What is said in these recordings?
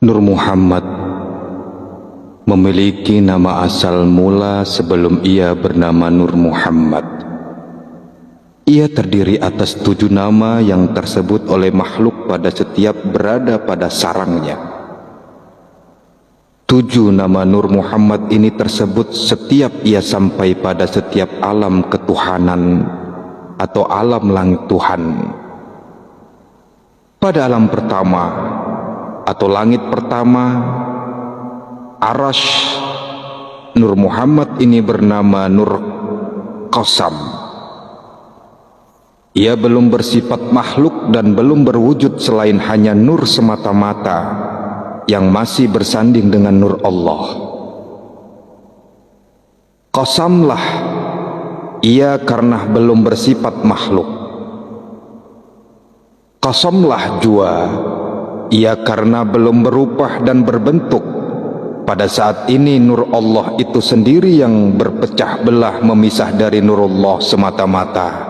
Nur Muhammad memiliki nama asal mula sebelum ia bernama Nur Muhammad. Ia terdiri atas 7 nama yang tersebut oleh makhluk pada setiap berada pada sarangnya. 7 nama Nur Muhammad ini tersebut setiap ia sampai pada setiap alam ketuhanan atau alam langit Tuhan. Pada alam pertama atau langit pertama, Arash, Nur Muhammad ini bernama Nur Qasam. Ia belum bersifat makhluk dan belum berwujud selain hanya nur semata-mata yang masih bersanding dengan nur Allah. Qasamlah ia karena belum bersifat makhluk. Qasamlah jua ia karena belum berubah dan berbentuk. Pada saat ini nur Allah itu sendiri yang berpecah belah memisah dari nurullah semata-mata.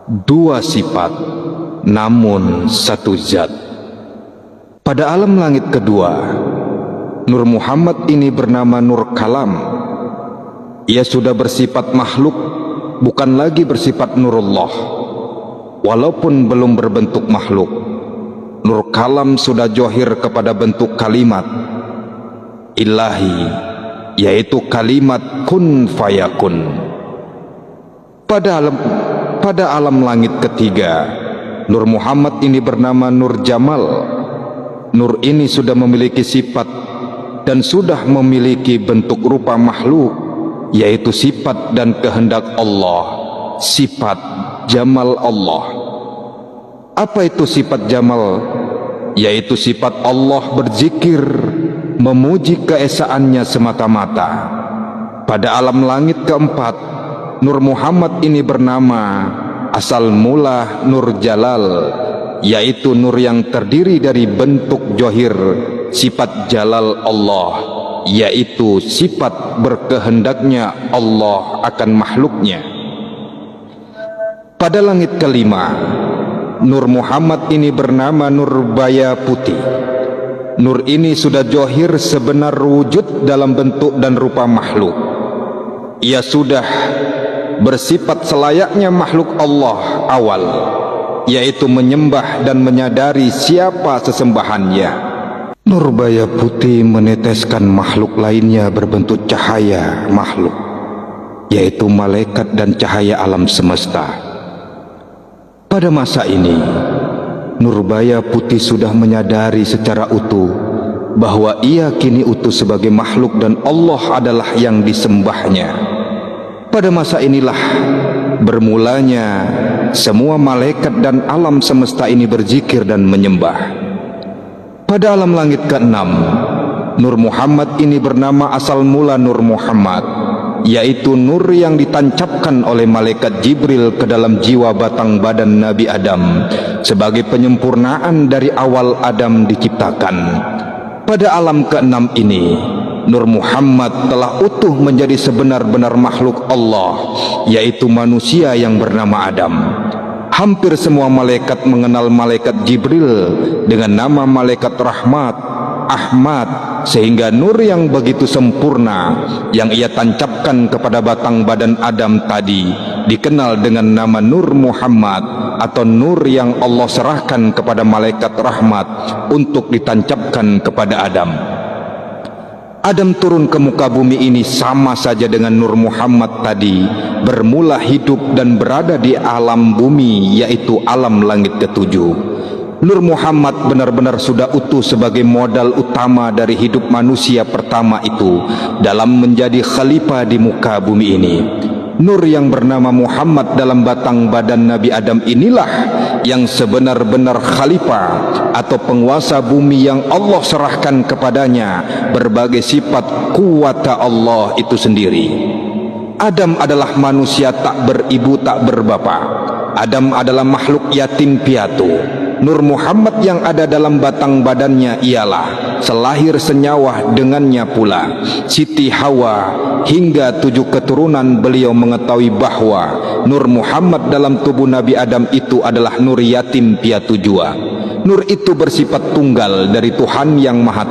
2 sifat namun 1 zat. Pada alam langit kedua, Nur Muhammad ini bernama Nur Kalam. Ia sudah bersifat makhluk, bukan lagi bersifat nurullah. Walaupun belum berbentuk makhluk, Nur Kalam sudah johir kepada bentuk kalimat ilahi, yaitu kalimat kun fayakun. Pada alam langit ketiga, Nur Muhammad ini bernama Nur Jamal. Nur ini sudah memiliki sifat dan sudah memiliki bentuk rupa makhluk, yaitu sifat dan kehendak Allah, sifat Jamal Allah. Apa itu sifat Jamal? Yaitu sifat Allah berzikir, memuji keesaannya semata-mata. Pada alam langit keempat, Nur Muhammad ini bernama asal mula Nur Jalal, yaitu nur yang terdiri dari bentuk johir sifat Jalal Allah, yaitu sifat berkehendaknya Allah akan makhluknya. Pada langit kelima, Nur Muhammad ini bernama Nur Baya Putih. Nur ini sudah johir sebenar wujud dalam bentuk dan rupa makhluk. Ia sudah bersifat selayaknya makhluk Allah awal, yaitu menyembah dan menyadari siapa sesembahannya. Nur Baya Putih meneteskan makhluk lainnya berbentuk cahaya makhluk, yaitu malaikat dan cahaya alam semesta. Pada masa ini, Nur Baya Putih sudah menyadari secara utuh bahwa ia kini utuh sebagai makhluk dan Allah adalah yang disembahnya. Pada masa inilah bermulanya semua malaikat dan alam semesta ini berzikir dan menyembah. Pada alam langit ke-6, Nur Muhammad ini bernama asal mula Nur Muhammad, yaitu nur yang ditancapkan oleh malaikat Jibril ke dalam jiwa batang badan Nabi Adam sebagai penyempurnaan dari awal Adam diciptakan. Pada alam ke-6 ini, Nur Muhammad telah utuh menjadi sebenar-benar makhluk Allah, yaitu manusia yang bernama Adam. Hampir semua malaikat mengenal malaikat Jibril dengan nama malaikat rahmat, Ahmad, sehingga nur yang begitu sempurna yang ia tancapkan kepada batang badan Adam tadi dikenal dengan nama Nur Muhammad, atau nur yang Allah serahkan kepada malaikat rahmat untuk ditancapkan kepada Adam. Adam turun ke muka bumi ini sama saja dengan Nur Muhammad tadi bermula hidup dan berada di alam bumi, yaitu alam langit ke-7. Nur Muhammad benar-benar sudah utuh sebagai modal utama dari hidup manusia pertama itu dalam menjadi khalifah di muka bumi ini. Nur yang bernama Muhammad dalam batang badan Nabi Adam inilah yang sebenar-benar khalifah atau penguasa bumi yang Allah serahkan kepadanya berbagai sifat kuwata Allah itu sendiri. Adam adalah manusia tak beribu tak berbapa. Adam adalah makhluk yatim piatu. Nur Muhammad yang ada dalam batang badannya ialah selahir senyawa dengannya pula Siti Hawa hingga 7 keturunan. Beliau mengetahui bahwa Nur Muhammad dalam tubuh Nabi Adam itu adalah nur yatim piatu jua. Nur itu bersifat tunggal dari Tuhan yang Maha